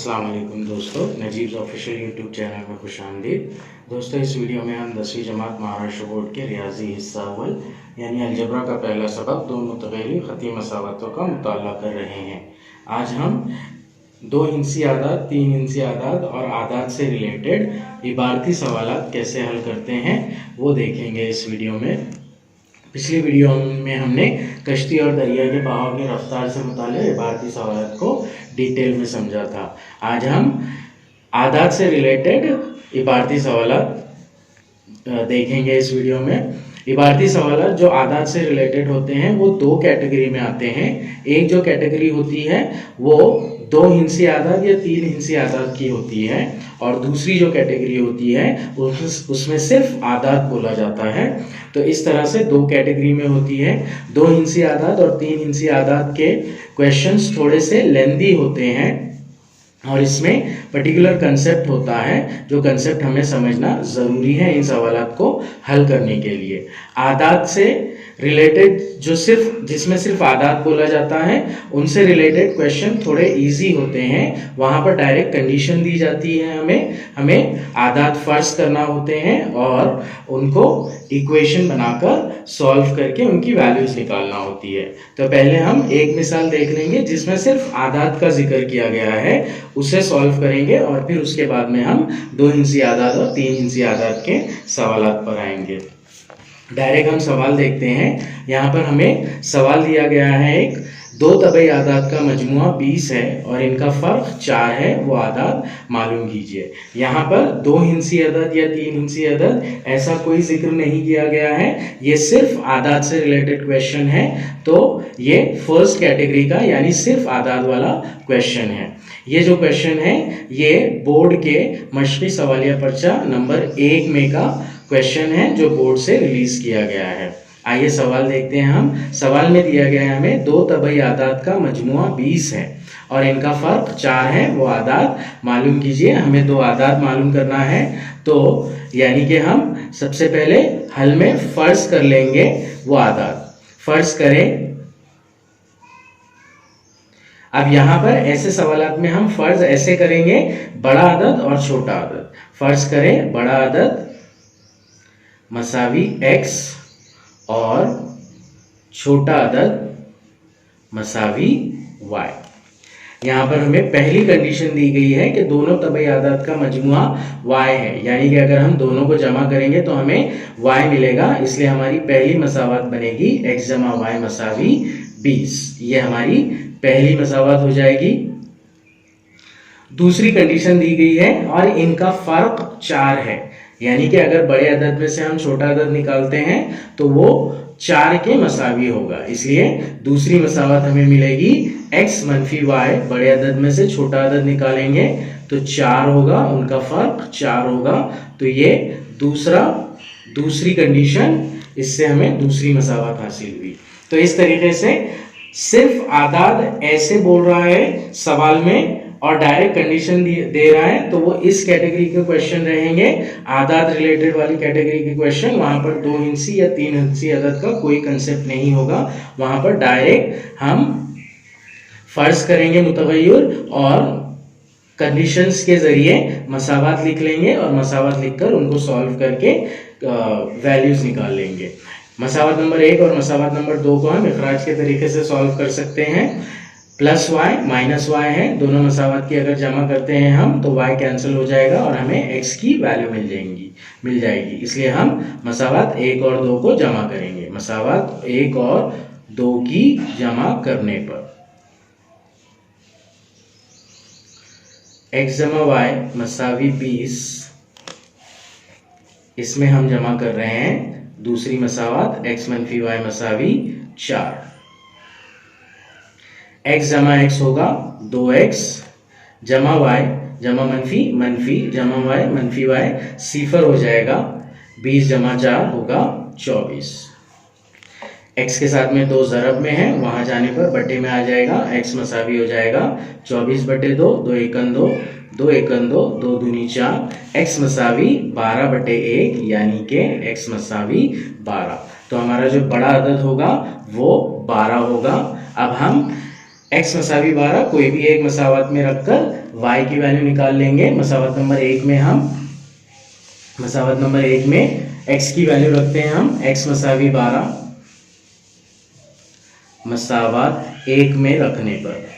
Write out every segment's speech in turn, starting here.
अस्सलाम वालेकुम दोस्तों, नजीब्स ऑफिशियल यूट्यूब चैनल में खुशामदीद। दोस्तों, इस वीडियो में हम 10वीं जमात महाराष्ट्र बोर्ड के रियाजी हिस्सा अव्वल यानी अलजबरा का पहला सबक दो मुतगैरी ख़ती मसावतों का मुताला कर रहे हैं। आज हम दो हिंसी आदाद, तीन हिंसी आदाद और आदाद से रिलेटेड इबारती सवालात कैसे हल करते हैं वो देखेंगे इस वीडियो में। पिछली वीडियो में हमने कश्ती और दरिया के बहाव की रफ्तार से मुताल्लिक़ इबारती सवालात को डिटेल में समझा था। आज हम आदाद से रिलेटेड इबारती सवालात देखेंगे इस वीडियो में। इबारती सवालात जो आदाद से रिलेटेड होते हैं वो दो कैटेगरी में आते हैं। एक जो कैटेगरी होती है वो दो हिंसी आदाद या तीन हिंसी आदाद की होती है, और दूसरी जो कैटेगरी होती है उसमें सिर्फ आदाद बोला जाता है। तो इस तरह से दो कैटेगरी में होती है। दो हिंसी आदाद और तीन हिंसी आदाद के क्वेश्चंस थोड़े से लेंदी होते हैं और इसमें पर्टिकुलर कंसेप्ट होता है, जो कंसेप्ट हमें समझना ज़रूरी है इन सवालात को हल करने के लिए। आदाद से रिलेटेड जिसमें सिर्फ आदाद बोला जाता है उनसे रिलेटेड क्वेश्चन थोड़े इजी होते हैं। वहाँ पर डायरेक्ट कंडीशन दी जाती है, हमें आदाद फर्ज करना होते हैं और उनको इक्वेशन बनाकर सॉल्व करके उनकी वैल्यूज निकालना होती है। तो पहले हम एक मिसाल देख लेंगे जिसमें सिर्फ आदाद का जिक्र किया गया है, उसे सॉल्व करेंगे और फिर उसके बाद में हम दो हिंसी आदाद और तीन हिंसी आदाद के सवालात पर आएंगे। डायरेक्ट हम सवाल देखते हैं। यहाँ पर हमें सवाल दिया गया है एक दो तबई आदाद का मजमुआ 20 है और इनका फ़र्क 4 है, वो आदाद मालूम कीजिए। यहाँ पर दो हिंसी अदद या तीन हिंसी अदद ऐसा कोई जिक्र नहीं किया गया है, ये सिर्फ आदाद से रिलेटेड क्वेश्चन है। तो ये फर्स्ट कैटेगरी का यानी सिर्फ आदाद वाला क्वेश्चन है। ये जो क्वेश्चन है ये बोर्ड के मशक़ी सवालिया पर्चा नंबर 1 में का क्वेश्चन है जो बोर्ड से रिलीज किया गया है। आइए सवाल देखते हैं हम। सवाल में दिया गया है हमें दो तबई आदाद का मजमुआ 20 है और इनका फ़र्क 4 है, वो आदाद मालूम कीजिए। हमें दो आदाद मालूम करना है, तो यानी कि हम सबसे पहले हल में फ़र्ज कर लेंगे वो आदाद। फ़र्ज करें, अब यहाँ पर ऐसे सवालात में हम फ़र्ज ऐसे करेंगे, बड़ा अदद और छोटा अदद। फ़र्ज करें बड़ा अदद मसावी x और छोटा अदद मसावी y। यहाँ पर हमें पहली कंडीशन दी गई है कि दोनों तबई आदाद का मजमुआ y है, यानी कि अगर हम दोनों को जमा करेंगे तो हमें y मिलेगा। इसलिए हमारी पहली मसावत बनेगी x जमा y मसावी 20। ये हमारी पहली मसावत हो जाएगी। दूसरी कंडीशन दी गई है और इनका फ़र्क 4 है, यानी कि अगर बड़े अदद में से हम छोटा अदद निकालते हैं तो वो 4 के मसावी होगा। इसलिए दूसरी मसावत हमें मिलेगी x मनफी y। बड़े अदद में से छोटा अदद निकालेंगे तो 4 होगा, उनका फ़र्क 4 होगा। तो ये दूसरी कंडीशन, इससे हमें दूसरी मसावत हासिल हुई। तो इस तरीके से सिर्फ आदाद ऐसे बोल रहा है सवाल में और डायरेक्ट कंडीशन दे रहा है, तो वो इस कैटेगरी के क्वेश्चन रहेंगे। आदाद रिलेटेड वाली कैटेगरी के क्वेश्चन, वहां पर दो हिंसी या तीन हिंसी अदद का कोई कंसेप्ट नहीं होगा। वहां पर डायरेक्ट हम फर्ज करेंगे मुतगय्यर और कंडीशंस के जरिए मसावत लिख लेंगे और मसावत लिखकर उनको सॉल्व करके वैल्यूज निकाल लेंगे। मसावत नंबर 1 और मसावत नंबर 2 को हम इखराज के तरीके से सॉल्व कर सकते हैं। प्लस y माइनस y है, दोनों मसावत की अगर जमा करते हैं हम तो y कैंसिल हो जाएगा और हमें x की वैल्यू मिल जाएगी। इसलिए हम मसावत 1 और 2 को जमा करेंगे। मसावत 1 और 2 की जमा करने पर x जमा y मसावी 20, इसमें हम जमा कर रहे हैं दूसरी मसावत x मनफी y मसावी 4। x जमा x होगा 2x जमा y जमा मनफी जमा y मनफी y, सिफर हो जाएगा। 20 जमा 4 होगा 24। x के साथ में 2 ज़रब में है, वहां जाने पर बटे में आ जाएगा। x मसावी हो जाएगा 24 बटे 2, 2 एकन 2, 2 एकन 2, 2 दूनी 4। x मसावी 12 बटे 1, यानी कि x मसावी 12। तो हमारा जो बड़ा अदद होगा वो 12 होगा। अब हम x मसावी 12 कोई भी एक मसावत में रखकर y की वैल्यू निकाल लेंगे। मसावत नंबर 1 में x की वैल्यू रखते हैं हम, x मसावी 12 मसावत 1 में रखने पर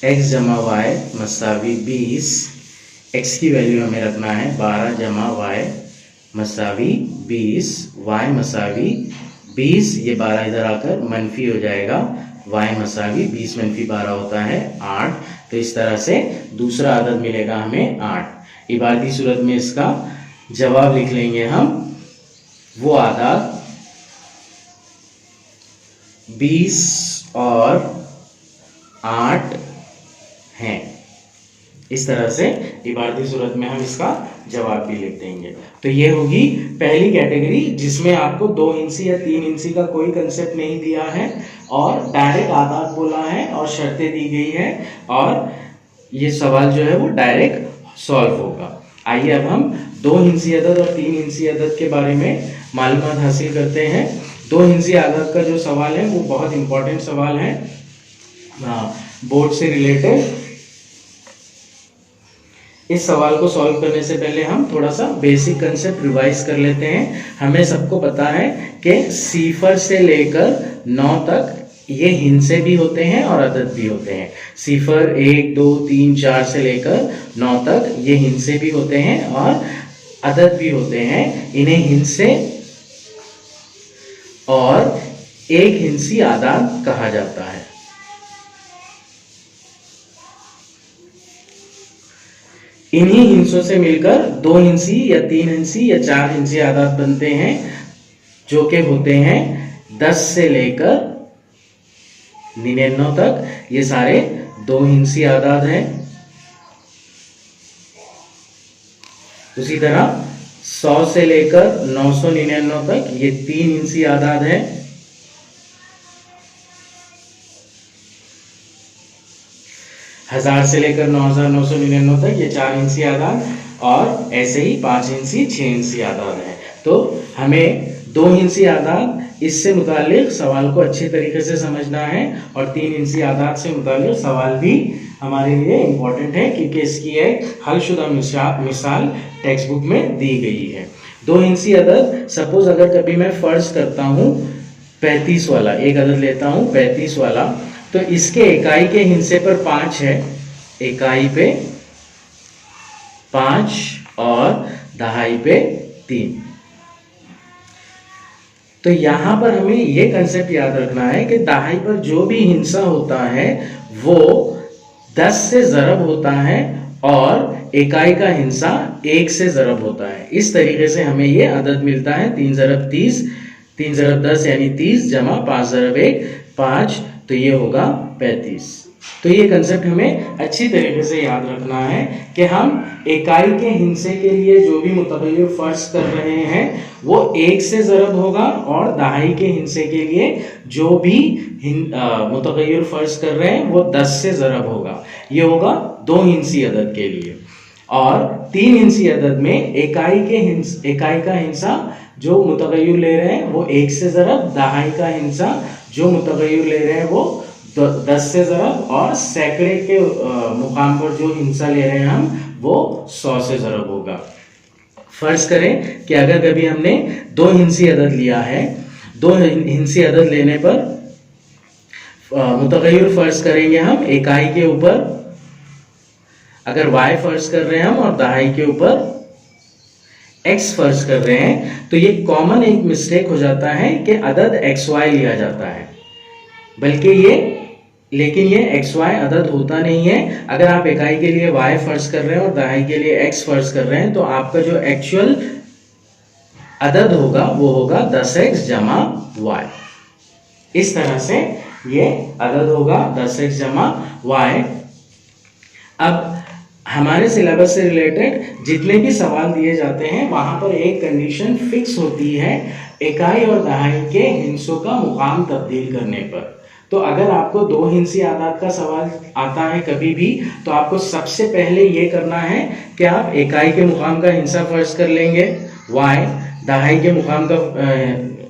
x जमा y मसावी 20, x की वैल्यू हमें रखना है 12 जमा y मसावी 20, y मसावी 20, ये 12 इधर आकर मनफी हो जाएगा, y मसावी 20 मनफी 12 होता है 8। तो इस तरह से दूसरा अदद मिलेगा हमें 8। इबारती सूरत में इसका जवाब लिख लेंगे हम, वो आदाद 20 और 8 हैं। इस तरह से इबारती सूरत में हम इसका जवाब भी लिख देंगे। तो ये होगी पहली कैटेगरी जिसमें आपको 2 इंची या 3 इंची का कोई कंसेप्ट नहीं दिया है और डायरेक्ट आदाद बोला है और शर्तें दी गई है और ये सवाल जो है वो डायरेक्ट सॉल्व होगा। आइए अब हम 2 इंची अदद और 3 इंची अदद के बारे में मालूमात हासिल करते हैं। 2 इंची अदद का जो सवाल है वो बहुत इंपॉर्टेंट सवाल है बोर्ड से रिलेटेड। इस सवाल को सॉल्व करने से पहले हम थोड़ा सा बेसिक कंसेप्ट रिवाइज कर लेते हैं। हमें सबको पता है कि 0 से लेकर 9 तक ये हिंसे भी होते हैं और अदद भी होते हैं। 0, 1, 2, 3, 4 से लेकर 9 तक ये हिंसे भी होते हैं और अदद भी होते हैं। इन्हें हिंसे और एक हिंसी आदाद कहा जाता है। इन्हीं हिंसों से मिलकर 2 हिंसी या 3 हिंसी या 4 हिंसी आदाद बनते हैं जो कि होते हैं 10 से लेकर 99 तक। ये सारे 2 हिंसी आदाद हैं। उसी तरह 100 से लेकर 999 तक ये 3 हिंसी आदाद हैं। 1000 से लेकर 9999 तक ये 4 इंची आदाद और ऐसे ही 5 इंची 6 इंची आदाद है। तो हमें 2 इंची आदाद इससे मुतालिक सवाल को अच्छे तरीके से समझना है और 3 इंची आदाद से मुतालिक सवाल भी हमारे लिए इम्पोर्टेंट है क्योंकि इसकी एक हलशुदा मिसाल टेक्स्ट बुक में दी गई है। 2 इंची अदद सपोज अगर कभी मैं फर्ज करता हूँ 35 वाला एक अदद लेता हूँ 35 वाला, तो इसके इकाई के हिस्से पर 5 है, इकाई पे 5 और दहाई पे 3। तो यहां पर हमें यह कंसेप्ट याद रखना है कि दहाई पर जो भी हिंसा होता है वो 10 से ज़रब होता है और इकाई का हिंसा 1 से ज़रब होता है। इस तरीके से हमें ये अदद मिलता है 3 ज़रब 30, 3 ज़रब 10 यानी 30 जमा 5 ज़रब 1 5, तो ये होगा 35। तो ये कंसेप्ट हमें अच्छी तरीके से याद रखना है कि हम इकाई के हिंसे के लिए जो भी मुतगय्यर फर्ज कर रहे हैं वो 1 से ज़रब होगा और दहाई के हिंसे के लिए जो भी मुतगय्यर फर्ज कर रहे हैं वो 10 से ज़रब होगा। ये होगा 2 हिंसी अदद के लिए। और 3 हिंसी अदद में इकाई का हिंसा जो मुतगय्यर ले रहे हैं वो 1 से ज़रब, दहाई का हिंसा जो मुतगय्यर ले रहे हैं वो 10 से ज़रब और सैकड़े के मुकाम पर जो हिंसा ले रहे हैं हम वो 100 से ज़रब होगा। फर्ज करें कि अगर कभी हमने 2 हिंसी अदद लिया है, 2 हिंसी अदद लेने पर मुतगय्यर फर्ज करेंगे हम इकाई के ऊपर, अगर y फर्ज कर रहे हैं हम और दहाई के ऊपर x फर्ज कर रहे हैं, तो ये कॉमन एक मिस्टेक हो जाता है कि अदद xy लिया जाता है, बल्कि लेकिन ये xy अदद होता नहीं है। अगर आप इकाई के लिए y फर्ज कर रहे हैं और दहाई के लिए x फर्ज कर रहे हैं तो आपका जो एक्चुअल अदद होगा वो होगा 10x जमा y। इस तरह से ये अदद होगा 10x जमा y। अब हमारे सिलेबस से रिलेटेड जितने भी सवाल दिए जाते हैं वहां पर एक कंडीशन फिक्स होती है इकाई और दहाई के हिंसों का मुकाम तब्दील करने पर। तो अगर आपको 2 हिंसी आदाद का सवाल आता है कभी भी तो आपको सबसे पहले ये करना है कि आप इकाई के मुकाम का हिंसा फर्ज कर लेंगे y, दहाई के मुकाम का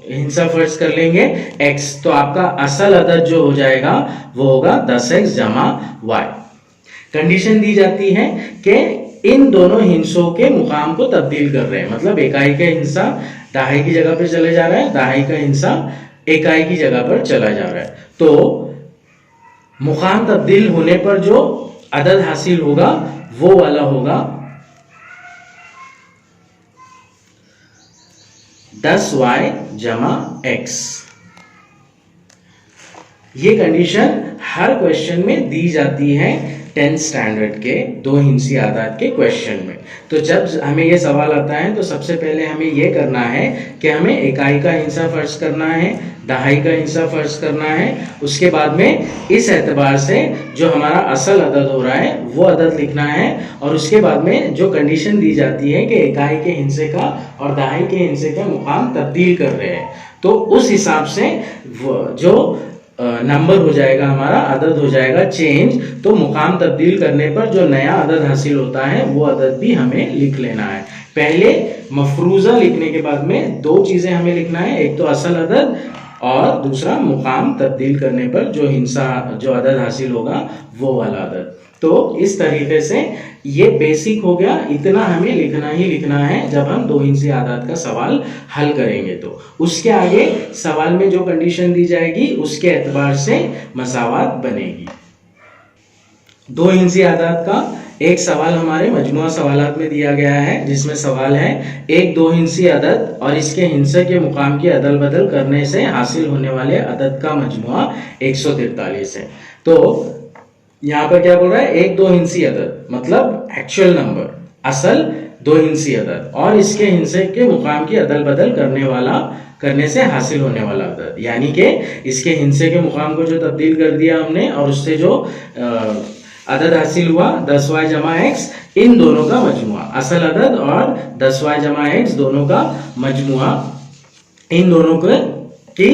हिस्सा फर्ज कर लेंगे x, तो आपका असल अदद जो हो जाएगा वो होगा 10x जमा y। कंडीशन दी जाती है कि इन दोनों हिस्सों के मुकाम को तब्दील कर रहे हैं, मतलब इकाई का हिस्सा दहाई की जगह पर चले जा रहा है, दहाई का हिस्सा इकाई की जगह पर चला जा रहा है। तो मुकाम तब्दील होने पर जो अदद हासिल होगा वो वाला होगा 10y जमा x। ये कंडीशन हर क्वेश्चन में दी जाती है 10th स्टैंडर्ड के दो हिंसी आदाद के क्वेश्चन में। तो जब हमें ये सवाल आता है तो सबसे पहले हमें ये करना है कि हमें इकाई का हिस्सा फर्ज करना है, दहाई का हिस्सा फर्ज करना है, उसके बाद में इस एतबार से जो हमारा असल अदद हो रहा है वो अदद लिखना है, और उसके बाद में जो कंडीशन दी जाती है कि इकाई के हिस्से का और दहाई के हिस्से का मुकाम तब्दील कर रहे हैं, तो उस हिसाब से जो नंबर हो जाएगा हमारा, अदद हो जाएगा चेंज। तो मुकाम तब्दील करने पर जो नया अदद हासिल होता है वो अदद भी हमें लिख लेना है। पहले मफरूजा लिखने के बाद में दो चीजें हमें लिखना है, एक तो असल अदद और दूसरा मुकाम तब्दील करने पर जो हिस्सा जो अदद हासिल होगा वो वाला अदद। तो इस तरीके से ये बेसिक हो गया, इतना हमें लिखना ही लिखना है जब हम दो हिंसी आदाद का सवाल हल करेंगे। तो उसके आगे सवाल में जो कंडीशन दी जाएगी उसके एतबार से मसावात बनेगी। दो हिंसी आदाद का एक सवाल हमारे मजमुआ सवालात में दिया गया है, जिसमें सवाल है एक दो हिंसी अदद और इसके हिस्से के मुकाम की अदल बदल करने से हासिल होने वाले अदद का मजमुआ 143 है। तो यहाँ पर क्या बोल रहा है, एक दो हिंसी अदद मतलब एक्चुअल नंबर, असल दो हिंसी अदद और इसके हिस्से के मुकाम की अदल बदल करने से हासिल होने वाला अदद, यानी कि इसके हिस्से के मुकाम को जो तब्दील कर दिया हमने और उससे जो अदद हासिल हुआ 10y जमा x, इन दोनों का मजमुआ, असल अदद और 10y जमा x दोनों का मजमुआ, इन दोनों की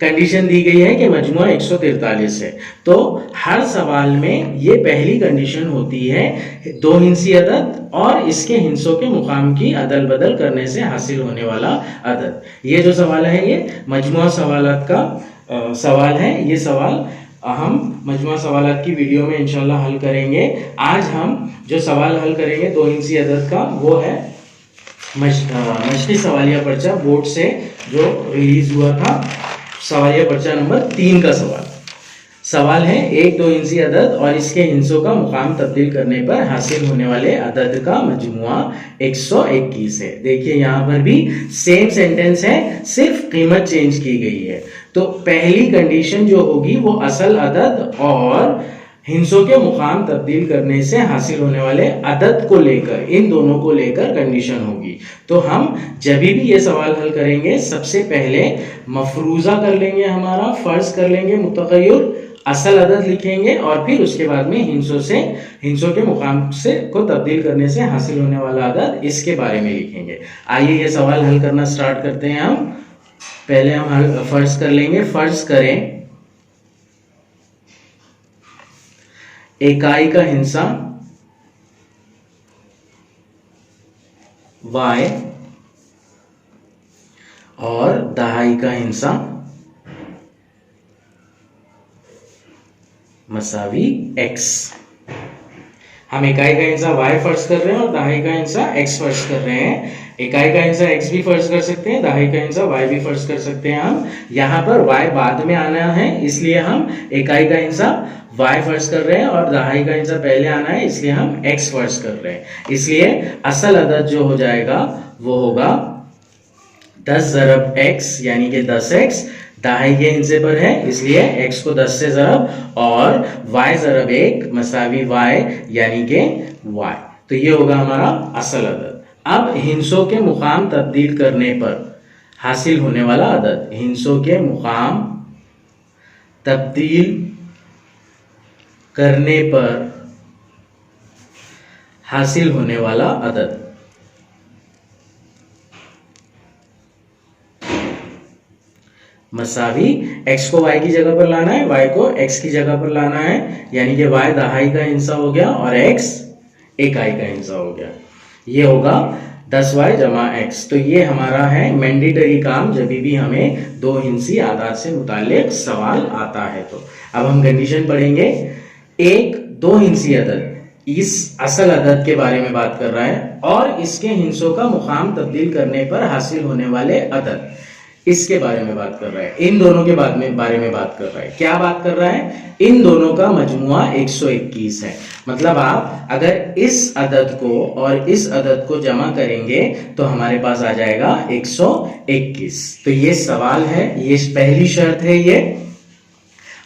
कंडीशन दी गई है कि मजमुआ 143 है। तो हर सवाल में ये पहली कंडीशन होती है दो हिंसी अदद और इसके हिस्सों के मुकाम की अदल बदल करने से हासिल होने वाला अदद। ये जो सवाल है ये मजमुआ सवालात का सवाल है। ये सवाल हम मजमुआ सवालात की वीडियो में इंशाल्लाह हल करेंगे। आज हम जो सवाल हल करेंगे दो हिंसी अदद का वो है मछली सवालिया पर्चा बोर्ड से जो रिलीज हुआ था, सवालिया पर्चा नंबर 3 का सवाल है एक दो हिंसी अदद और इसके हिस्सों का मुकाम तब्दील करने पर हासिल होने वाले अदद का मजमुआ 121 है। देखिए यहाँ पर भी सेम सेंटेंस है, सिर्फ कीमत चेंज की गई है। तो पहली कंडीशन जो होगी वो असल अदद और हिस्सों के मुकाम तब्दील करने से हासिल होने वाले अदद को लेकर, इन दोनों को लेकर कंडीशन होगी। तो हम जब भी ये सवाल हल करेंगे सबसे पहले मफरूजा कर लेंगे, हमारा फर्ज कर लेंगे मुतगय्यर, असल अदद लिखेंगे और फिर उसके बाद में हिस्सों के मुकाम से को तब्दील करने से हासिल होने वाला अदद, इसके बारे में लिखेंगे। आइए ये सवाल हल करना स्टार्ट करते हैं। हम पहले हम फर्ज कर लेंगे, फर्ज करें इकाई का हिस्सा y और दहाई का हिस्सा मसावी x। हम इकाई का हिस्सा y फर्ज कर रहे हैं और दहाई का हिस्सा x फर्ज कर रहे हैं। इकाई का हिस्सा x भी फर्ज कर सकते हैं, दहाई का हिस्सा y भी फर्ज कर सकते हैं। हम यहाँ पर y बाद में आना है इसलिए हम इकाई का हिस्सा y फर्ज कर रहे हैं और दहाई का हिस्सा पहले आना है इसलिए हम x फर्ज कर रहे हैं। इसलिए असल अदद जो हो जाएगा वो होगा 10 ज़रब x यानी कि 10x, दहाई के हिस्से पर है इसलिए x को 10 से ज़रब और y ज़रब 1 मसावी y यानी कि y। तो ये होगा हमारा असल अदद। अब हिस्सों के मुकाम तब्दील करने पर हासिल होने वाला अदद, हिस्सों के मुकाम तब्दील करने पर हासिल होने वाला अदद। मसावी x को y की जगह पर लाना है, y को x की जगह पर लाना है, यानी कि y दहाई का हिस्सा हो गया और x इकाई का हिस्सा हो गया। ये होगा 10y जमा x। तो ये हमारा है मैंडेटरी काम जब भी हमें दो हिंसी आदाद से मुताल्लिक सवाल आता है। तो अब हम कंडीशन पढ़ेंगे। एक दो हिंसी अदद इस असल अदद के बारे में बात कर रहा है और इसके हिंसों का मुकाम तब्दील करने पर हासिल होने वाले अदद, इसके बारे में बात कर रहा है। इन दोनों के बारे में बात कर रहा है। क्या बात कर रहा है? इन दोनों का मजमुआ 121 है। मतलब आप अगर इस अदद को और इस अदद को जमा करेंगे तो हमारे पास आ जाएगा 121। तो ये सवाल है, ये पहली शर्त है। ये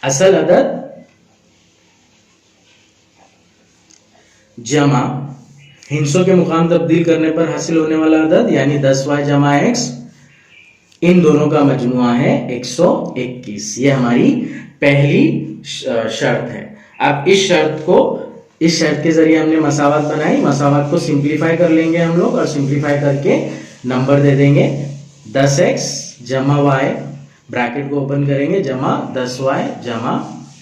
असल अदद जमा हिंसों के मुकाम तब्दील करने पर हासिल होने वाला अदद यानी 10y जमा x, इन दोनों का मजमुआ है 121। ये हमारी पहली शर्त है। अब इस शर्त के जरिए हमने मसावत बनाई। मसावत को सिंप्लीफाई कर लेंगे हम लोग और सिंप्लीफाई करके नंबर दे देंगे 10x जमा y, ब्रैकेट को ओपन करेंगे, जमा 10y जमा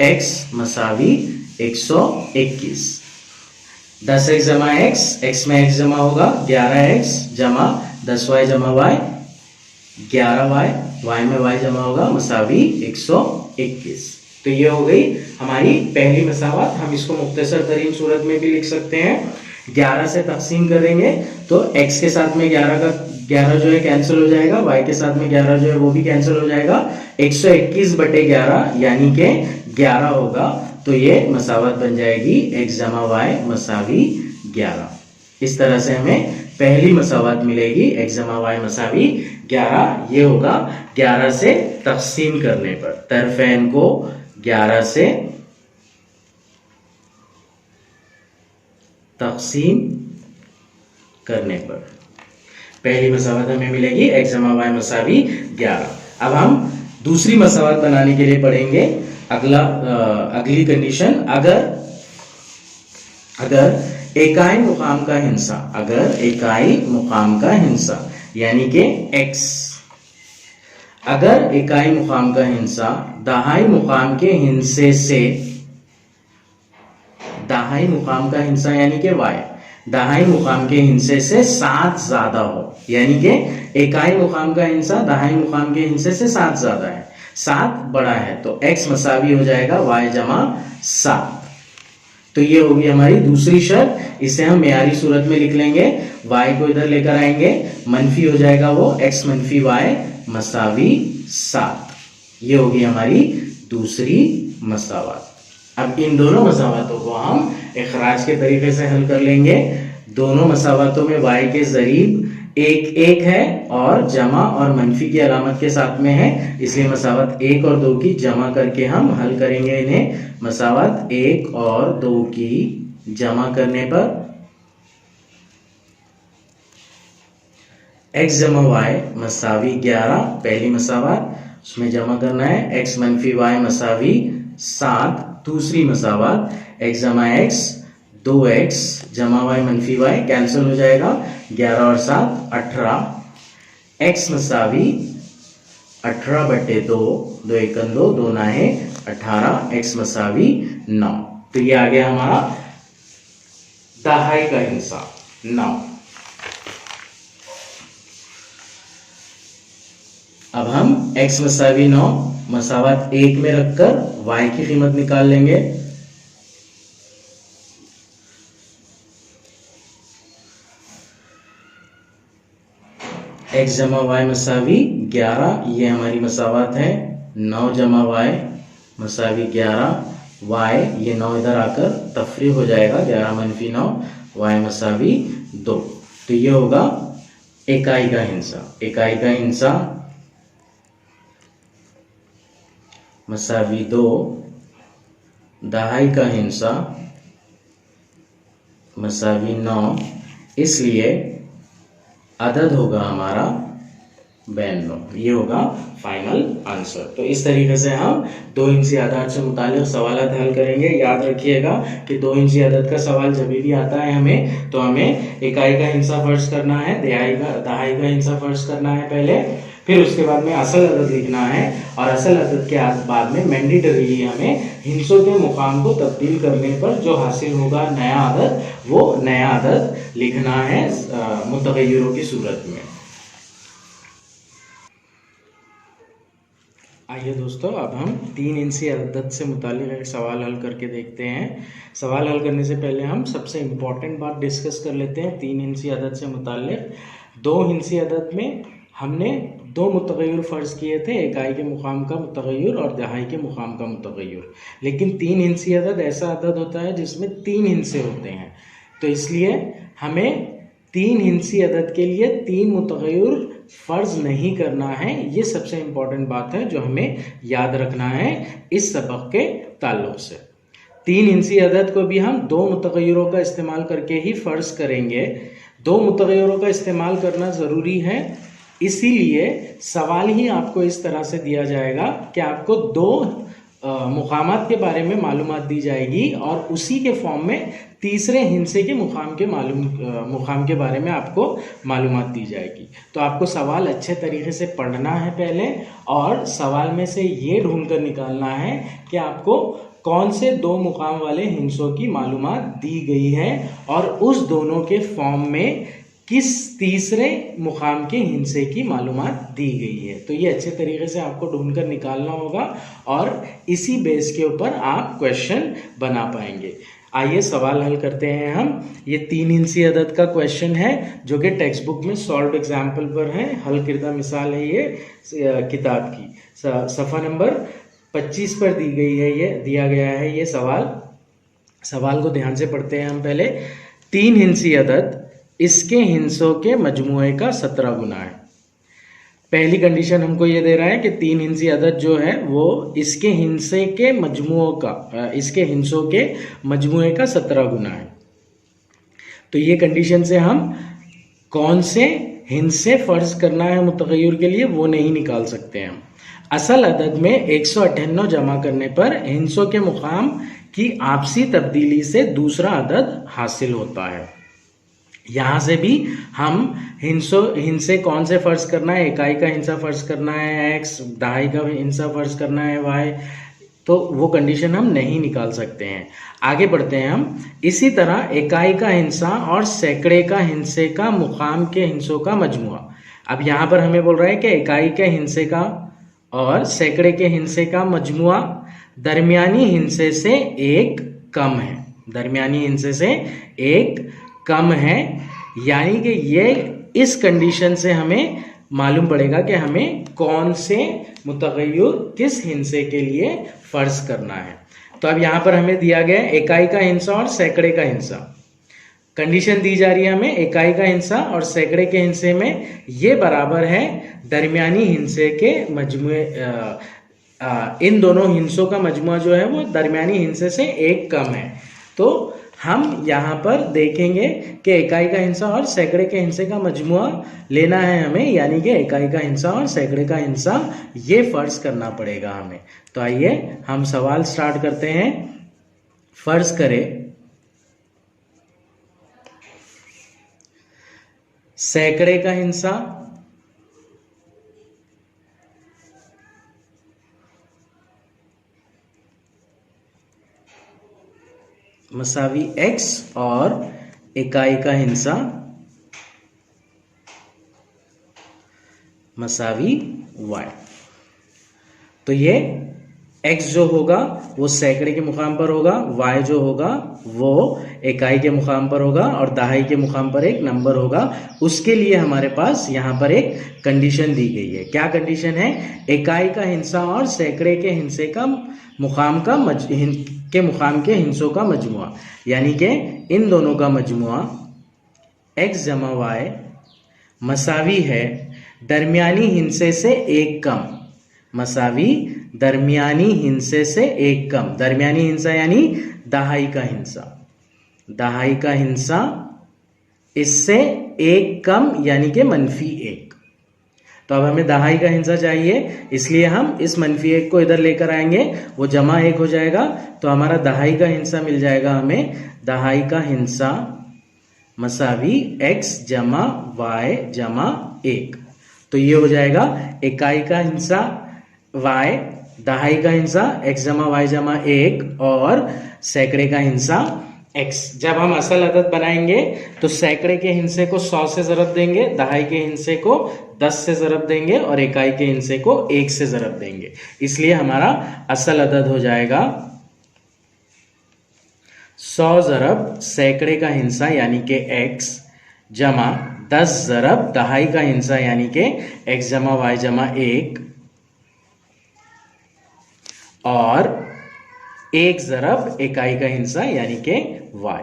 x मसावी 121। 10x जमा x में x जमा होगा 11x जमा 10y जमा y 11y, y में y जमा होगा मसावी 121। तो ये हो गई हमारी पहली मसावत। हम इसको मुख्तसर तरीन सूरत में भी लिख सकते हैं। 11 से तकसीम करेंगे तो x के साथ में 11 जो है कैंसिल हो जाएगा, y के साथ में 11 जो है वो भी कैंसिल हो जाएगा। 121/11 यानी कि 11 होगा। तो ये मसावत बन जाएगी x जमा y मसावी 11। इस तरह से हमें पहली मसावत मिलेगी x जमा y मसावी 11। ये होगा 11 से तकसीम करने पर, तरफैन को 11 से तकसीम करने पर पहली मसावत हमें मिलेगी x जमा y मसावी 11। अब हम दूसरी मसावत बनाने के लिए पढ़ेंगे अगली कंडीशन। अगर इकाई मुकाम का हिस्सा, अगर इकाई मुकाम का हिस्सा यानी कि x, अगर इकाई मुकाम का हिस्सा दहाई मुकाम के हिस्से से, दहाई मुकाम का हिस्सा यानी कि y दहाई मुकाम के हिस्से से 7 ज्यादा हो, यानी कि इकाई मुकाम का हिस्सा दहाई मुकाम के हिस्से से 7 ज्यादा है, 7 बड़ा है, तो x मसावी हो जाएगा y जमा 7। तो ये होगी हमारी दूसरी शर्त। इसे हम मेयारी सूरत में लिख लेंगे। y को इधर लेकर आएंगे, मनफी हो जाएगा वो x मनफी y मसावी 7। ये होगी हमारी दूसरी मसावत। अब इन दोनों मसावतों को हम इखराज के तरीके से हल कर लेंगे। दोनों मसावतों में y के ज़रीब एक है और जमा और मनफी की अलामत के साथ में है, इसलिए मसावत 1 और 2 की जमा करके हम हल करेंगे इन्हें। मसावत 1 और 2 की जमा करने पर x जमा y मसावी 11 पहली मसावत, उसमें जमा करना है x मनफी y मसावी 7। दूसरी मसावत x जमा x 2x जमा y मनफी y कैंसिल हो जाएगा, 11 और 7 18, x मसावी 18/2, 2 एकन 2, 2 नाहे 18, x मसावी 9। तो ये आ गया हमारा दहाई का हिस्सा 9। अब हम x मसावी 9 मसावत 1 में रखकर y की कीमत निकाल लेंगे। x जमा y मसावी 11, ये हमारी मसावत है। 9 जमा y मसावी 11, y ये 9 इधर आकर तफरी हो जाएगा, 11 मनफी 9, y मसावी 2। तो ये होगा इकाई का हिस्सा। इकाई का हिस्सा मसावी 2, दहाई का हिस्सा मसावी 9, इसलिए अदद होगा हमारा 92। ये होगा फाइनल आंसर। तो इस तरीके से हम 2 इंची अदद से मुताल्लिक सवाल हल करेंगे। याद रखिएगा कि 2 इंची अदद का सवाल जब भी आता है हमें, तो हमें इकाई का हिस्सा फर्ज करना है, दहाई का हिस्सा फर्ज करना है पहले, फिर उसके बाद में असल अदद लिखना है और असल अदद के बाद में मैंडेटरीली हमें हिंसों के मुकाम को तब्दील करने पर जो हासिल होगा नया अदद, वो नया अदद लिखना है मुतगय्यरों की सूरत में। आइए दोस्तों, अब हम 3 हिंसी अदद से मुताल्लिक़ एक सवाल हल करके देखते हैं। सवाल हल करने से पहले हम सबसे इम्पॉर्टेंट बात डिस्कस कर लेते हैं 3 हिंसी अदद से मुताल्लिक़। 2 हिंसी अदद में हमने 2 मुतगय्यर फ़र्ज़ किए थे, इकाई के मुकाम का मुतगय्यर और दहाई के मुकाम का मुतगय्यर। लेकिन 3 हिंसी अदद ऐसा अदद होता है जिसमें 3 हिंसे होते हैं, तो इसलिए हमें 3 हिंसी अदद के लिए 3 मुतगय्यर फ़र्ज़ नहीं करना है। ये सबसे इम्पॉर्टेंट बात है जो हमें याद रखना है इस सबक के ताल्लुक़ से। 3 हिंसी अदद को भी हम 2 मुतगय्यरों का इस्तेमाल करके ही फ़र्ज़ करेंगे। 2 मुतगय्यरों का इस्तेमाल करना ज़रूरी है, इसीलिए सवाल ही आपको इस तरह से दिया जाएगा कि आपको 2 मुकामात के बारे में मालूमात दी जाएगी और उसी के फॉर्म में तीसरे हिंसे के मुकाम के बारे में आपको मालूमात दी जाएगी। तो आपको सवाल अच्छे तरीके से पढ़ना है पहले, और सवाल में से ये ढूंढ कर निकालना है कि आपको कौन से 2 मुकाम वाले हिंसों की मालूमात दी गई है और उस दोनों के फॉर्म में किस तीसरे मुकाम के हिंसे की मालूमात दी गई है। तो ये अच्छे तरीके से आपको ढूंढकर निकालना होगा और इसी बेस के ऊपर आप क्वेश्चन बना पाएंगे। आइए सवाल हल करते हैं हम। ये 3 हिंसी अदद का क्वेश्चन है जो कि टेक्स्ट बुक में सॉल्व एग्जाम्पल पर है, हल किरदा मिसाल है ये किताब की। सफ़ा नंबर 25 पर दी गई है, ये दिया गया है ये सवाल को ध्यान से पढ़ते हैं हम पहले। 3 हिंसी अदद इसके हिंसों के मजमूए का 17 गुना है। पहली कंडीशन हमको ये दे रहा है कि 3 हिंसी अदद जो है वो इसके हिंसों के मजमूए का 17 गुना है। तो ये कंडीशन से हम कौन से हिंसे फ़र्ज करना है मुतगय्यर के लिए वो नहीं निकाल सकते हम। असल अदद में 198 जमा करने पर हिंसों के मुकाम की आपसी तब्दीली से दूसरा अदद हासिल होता है। यहाँ से भी हम हिंसे कौन से फ़र्ज करना है, इकाई का हिंसा फ़र्ज करना है x, दहाई का हिंसा फ़र्ज करना है y, तो वो कंडीशन हम नहीं निकाल सकते हैं। आगे बढ़ते हैं हम। इसी तरह इकाई का हिंसा और सैकड़े का हिंसे का मुकाम के हिंसों का मजमुआ। अब यहाँ पर हमें बोल रहा है कि इकाई के हिंसे का और सैकड़े के हिंसे का मजमुआ दरमियानी हिंसे से एक कम है, दरमियानी हिंसे से एक कम है। यानी कि ये इस कंडीशन से हमें मालूम पड़ेगा कि हमें कौन से मुतगय्यर किस हिंसे के लिए फ़र्ज करना है। तो अब यहाँ पर हमें दिया गया है इकाई का हिंसा और सैकड़े का हिंसा। कंडीशन दी जा रही है हमें इकाई का हिंसा और सैकड़े के हिंसे में ये बराबर है दरमियानी हिंसे के मजमुए। इन दोनों हिंसों का मजमुआ जो है वो दरमियानी हिंसे से एक कम है। तो हम यहाँ पर देखेंगे कि इकाई का हिंसा और सैकड़े के हिंसे का मजमुआ लेना है हमें, यानी कि इकाई का हिंसा और सैकड़े का हिंसा ये फ़र्ज करना पड़ेगा हमें। तो आइए हम सवाल स्टार्ट करते हैं। फ़र्ज करें सैकड़े का हिंसा मसावी x और इकाई का हिंसा मसावी y। तो ये x जो होगा वो सैकड़े के मुकाम पर होगा, y जो होगा वो इकाई के मुकाम पर होगा और दहाई के मुकाम पर एक नंबर होगा। उसके लिए हमारे पास यहाँ पर एक कंडीशन दी गई है। क्या कंडीशन है? इकाई का हिंसा और सैकड़े के हिंसे का मुकाम के हिंसों का मजमुआ, यानी कि इन दोनों का मजमुआ x जमा y मसावी है दरमियानी हिंसे से एक कम, मसावी दरमियानी हिंसे से एक कम। दरमियानी हिंसा यानी दहाई का हिंसा, दहाई का हिंसा इससे एक कम यानी कि -1। तो अब हमें दहाई का हिंसा चाहिए, इसलिए हम इस -1 को इधर लेकर आएंगे, वो जमा 1 हो जाएगा। तो हमारा दहाई का हिंसा मिल जाएगा हमें, दहाई का हिंसा मसावी x जमा y जमा 1। तो ये हो जाएगा इकाई का हिस्सा y, दहाई का हिस्सा x जमा y जमा 1 और सैकड़े का हिस्सा x। जब हम असल अदद बनाएंगे तो सैकड़े के हिस्से को 100 से ज़रब देंगे, दहाई के हिस्से को 10 से ज़रब देंगे और इकाई के हिस्से को 1 से ज़रब देंगे। इसलिए हमारा असल अदद हो जाएगा 100 ज़रब सैकड़े का हिस्सा यानी कि x जमा 10 ज़रब दहाई का हिस्सा यानी कि x जमा y जमा 1 और 1 ज़रब इकाई का हिस्सा यानी कि y।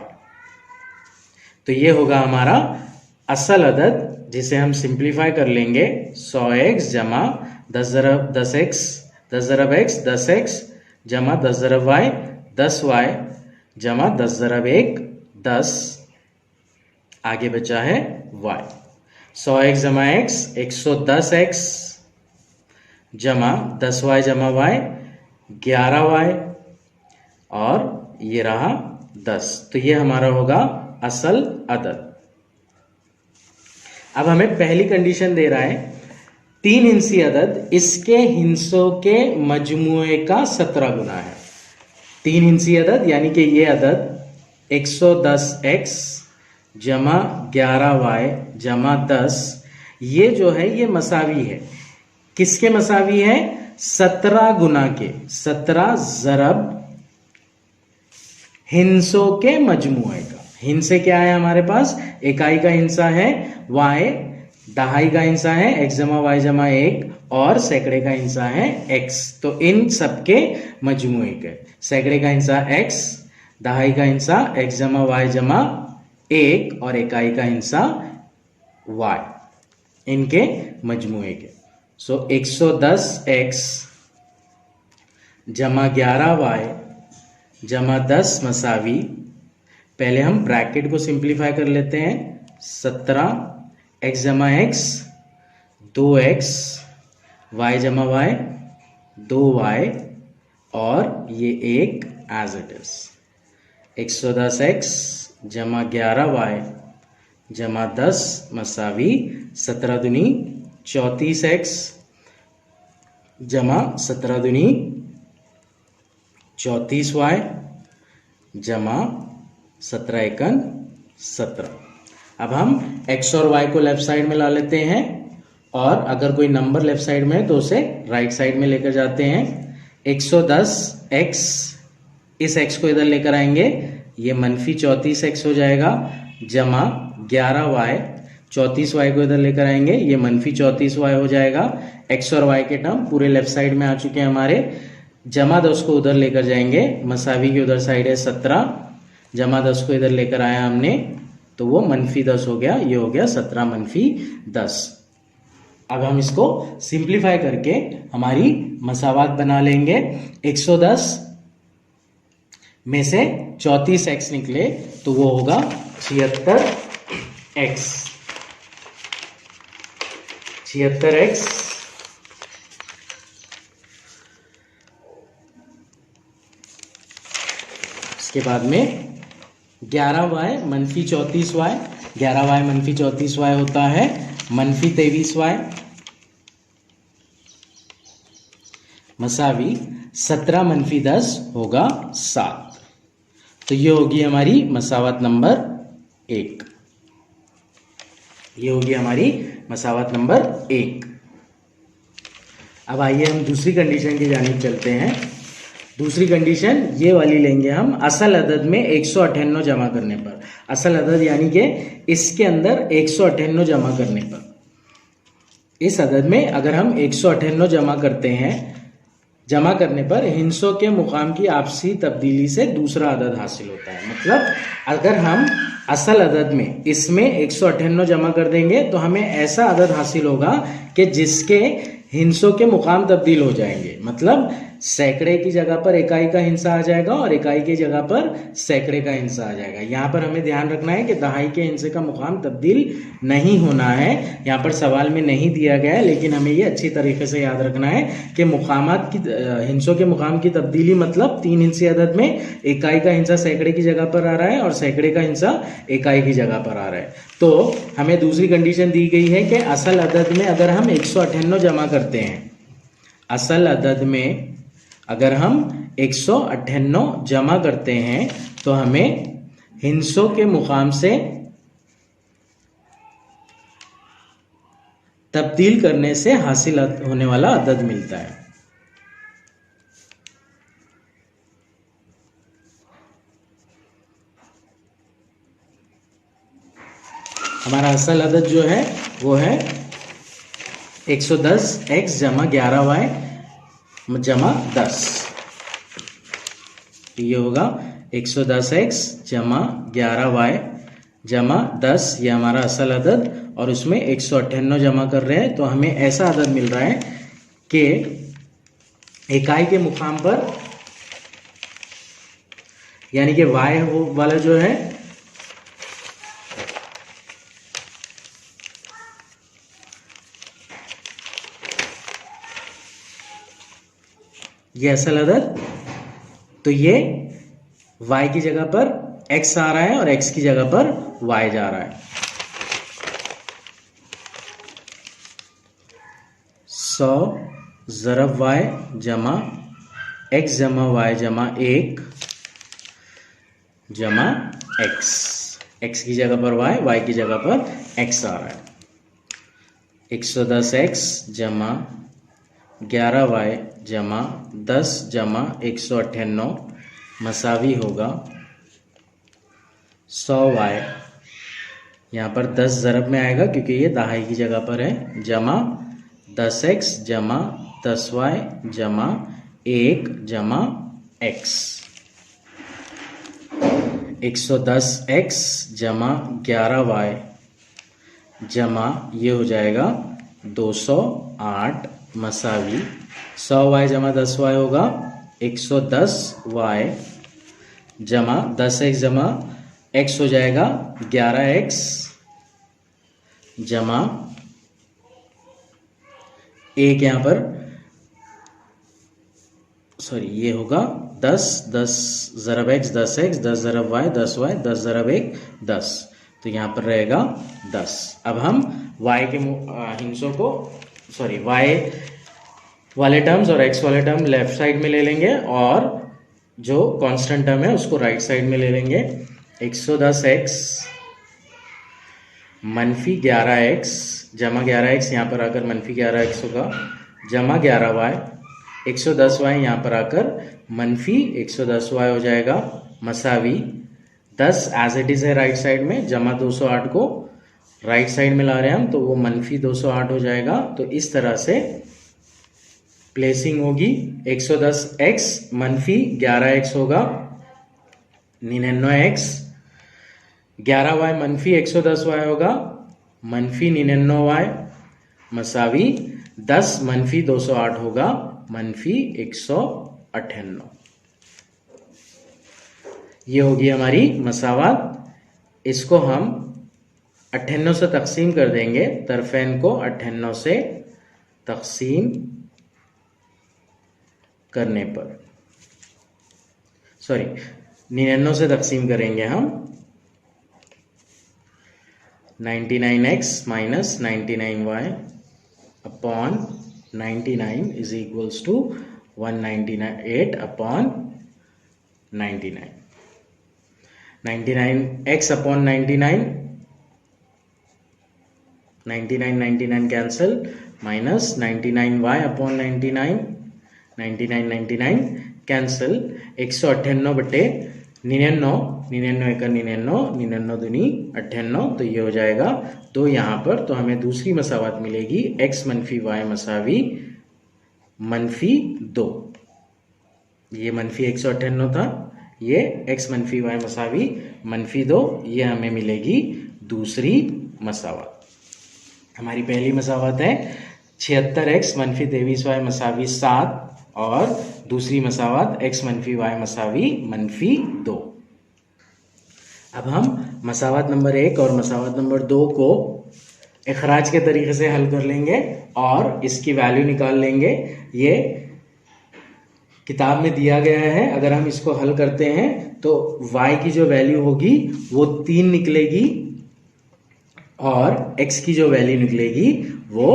तो ये होगा हमारा असल अदद, जिसे हम सिंप्लीफाई कर लेंगे 100x जमा 10 ज़रब 10x 10 ज़रब x 10x जमा 10 ज़रब y 10y जमा 10 ज़रब 1 10, आगे बचा है y। 100x जमा x 110x जमा 10y जमा y 11y और ये रहा 10। तो ये हमारा होगा असल अदद। अब हमें पहली कंडीशन दे रहा है 3 हिंसी अदद इसके हिस्सों के मजमूए का 17 गुना है। 3 हिंसी अदद यानी कि ये अदद 110x जमा 11y जमा 10, ये जो है ये मसावी है। किसके मसावी है? 17 गुना के, 17 ज़रब हिंसों के मजमूए का। हिंसे क्या है हमारे पास? इकाई का हिंसा है y, दहाई का हिंसा है x जमा y जमा 1 और सैकड़े का हिंसा है x। तो इन सबके मजमूए के, सैकड़े का हिंसा x, दहाई का हिंसा x जमा y जमा 1 और इकाई का हिंसा y, इनके मजमूए के। सो 110x जमा 11y जमा 10 मसावी, पहले हम ब्रैकेट को सिंप्लीफाई कर लेते हैं। 17x जमा x 2x y जमा y 2y और ये 1 एज इट इज। 110x जमा 11y जमा 10 मसावी 17 दूनी 34x जमा 17 दूनी 34y जमा 17 एकन 17। अब हम x और y को लेफ्ट साइड में ला लेते हैं और अगर कोई नंबर लेफ्ट साइड में है तो उसे राइट साइड में लेकर जाते हैं। 110x, इस x को इधर लेकर आएंगे, ये मनफी 34x हो जाएगा जमा 11y, 34y को इधर लेकर आएंगे, ये मनफी 34y हो जाएगा। x और y के टर्म पूरे लेफ्ट साइड में आ चुके हैं हमारे। जमा 10 को उधर लेकर जाएंगे, मसावी की उधर साइड है 17, जमा 10 को इधर लेकर आया हमने तो वो मनफी 10 हो गया, ये हो गया 17 मनफी 10। अब हम इसको सिंप्लीफाई करके हमारी मसावात बना लेंगे। 110 में से 34x निकले तो वो होगा 76x। 76x इसके बाद में 11y मनफी 34y, 11y मनफी 34y होता है मनफी 23y मसावी 17 मनफी 10 होगा 7। तो ये होगी हमारी मसावत नंबर 1। ये होगी हमारी मसावत नंबर 1। अब आइए हम दूसरी कंडीशन की जानिब चलते हैं। दूसरी कंडीशन ये वाली लेंगे हम, असल अदद में 198 जमा करने पर। असल अदद यानी कि इसके अंदर 198 जमा करने पर, इस अदद में अगर हम 198 जमा करते हैं, जमा करने पर हिंसों के मुकाम की आपसी तब्दीली से दूसरा अदद हासिल होता है। मतलब अगर हम असल अदद में इसमें 198 जमा कर देंगे तो हमें ऐसा अदद हासिल होगा कि जिसके हिंसों के मुकाम तब्दील हो जाएंगे। मतलब सैकड़े की जगह पर इकाई का हिस्सा आ जाएगा और इकाई की जगह पर सैकड़े का हिस्सा आ जाएगा। यहाँ पर हमें ध्यान रखना है कि दहाई के हिस्से का मुकाम तब्दील नहीं होना है। यहाँ पर सवाल में नहीं दिया गया है, लेकिन हमें ये अच्छी तरीके से याद रखना है कि मुकामात की हिस्सों के मुकाम की तब्दीली मतलब 3 हिस्से अदद में इकाई का हिस्सा सैकड़े की जगह पर आ रहा है और सैकड़े का हिस्सा इकाई की जगह पर आ रहा है। तो हमें दूसरी कंडीशन दी गई है कि असल अदद में अगर हम 198 जमा करते हैं, असल अदद में अगर हम 198 जमा करते हैं तो हमें हिस्सों के मुकाम से तब्दील करने से हासिल होने वाला अदद मिलता है। हमारा असल अदद जो है वो है 110x जमा 11y जमा 10। ये होगा 110x जमा 11y जमा 10, ये हमारा असल अदद, और उसमें 198 जमा कर रहे हैं तो हमें ऐसा अदद मिल रहा है कि इकाई के मुकाम पर, यानी कि y वो वाला जो है ये असल अदद, तो ये y की जगह पर x आ रहा है और x की जगह पर y जा रहा है। 100 ज़रब y जमा x जमा y जमा 1 जमा x की जगह पर y की जगह पर x आ रहा है। 110x जमा 11y जमा 10 जमा 198 मसावी होगा 100y, यहाँ पर 10 ज़रब में आएगा क्योंकि ये दहाई की जगह पर है, जमा 10x जमा 10y जमा 1 जमा x। 110x जमा 11y जमा ये हो जाएगा 208 मसावी 100y जमा 10y होगा 110y जमा 10x जमा x हो जाएगा 11x जमा 1, यहाँ पर सॉरी ये होगा 10 ज़रब x 10x 10 ज़रब y 10y 10 ज़रब 1 10, तो यहाँ पर रहेगा 10। अब हम y के हिस्सों को y वाले टर्म्स और x वाले टर्म लेफ्ट साइड में ले लेंगे और जो कांस्टेंट टर्म है उसको राइट साइड में ले लेंगे। 110x मनफी 11x जमा 11x यहाँ पर आकर मनफी 11x होगा जमा 11y 110y यहाँ पर आकर मनफी 110y हो जाएगा मसावी 10 एज इट इज है राइट साइड में, जमा 208 को राइट साइड में ला रहे हैं हम तो वो मनफी 208 हो जाएगा। तो इस तरह से प्लेसिंग होगी। 110x मनफी 11x होगा 99x, 11y मनफी 110y होगा मनफी 99y मसावी 10 मनफी 208 होगा मनफी 198। ये होगी हमारी मसावत। इसको हम 98 से तकसीम कर देंगे, तरफेन को 98 से तकसीम करने पर 99 से तकसीम करेंगे हम 99x minus 99y upon 99 is equals to 198 upon 99। 99x upon 99 cancel minus 99y upon 99 cancel 198 बटे 99 एक 99 दूनी 98, तो ये हो जाएगा 2 यहाँ पर। तो हमें दूसरी मसावत मिलेगी x मनफी y मसावी मनफी 2। ये मनफी 198 था, ये x मनफी y मसावी मनफी 2, ये हमें मिलेगी दूसरी मसावत। हमारी पहली मसावत है 76x मनफी 23y मसावी 7 और दूसरी मसावत x मनफी y मसावी -2। अब हम मसावत नंबर 1 और मसावत नंबर 2 को इखराज के तरीके से हल कर लेंगे और इसकी वैल्यू निकाल लेंगे। ये किताब में दिया गया है। अगर हम इसको हल करते हैं तो y की जो वैल्यू होगी वो 3 निकलेगी और x की जो वैल्यू निकलेगी वो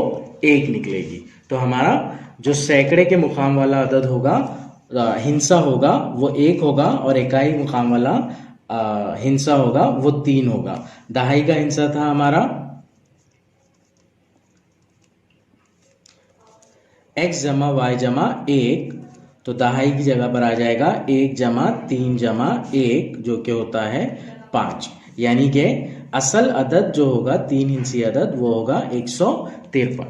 1 निकलेगी। तो हमारा जो सैकड़े के मुकाम वाला अदद होगा, हिंसा होगा, वो 1 होगा और इकाई मुकाम वाला हिंसा होगा वो 3 होगा। दहाई का हिंसा था हमारा x जमा y जमा 1, तो दहाई की जगह पर आ जाएगा 1 जमा 3 जमा 1 जो कि होता है 5। यानी कि असल अदद जो होगा 3 हिंसी अदद वो होगा 153।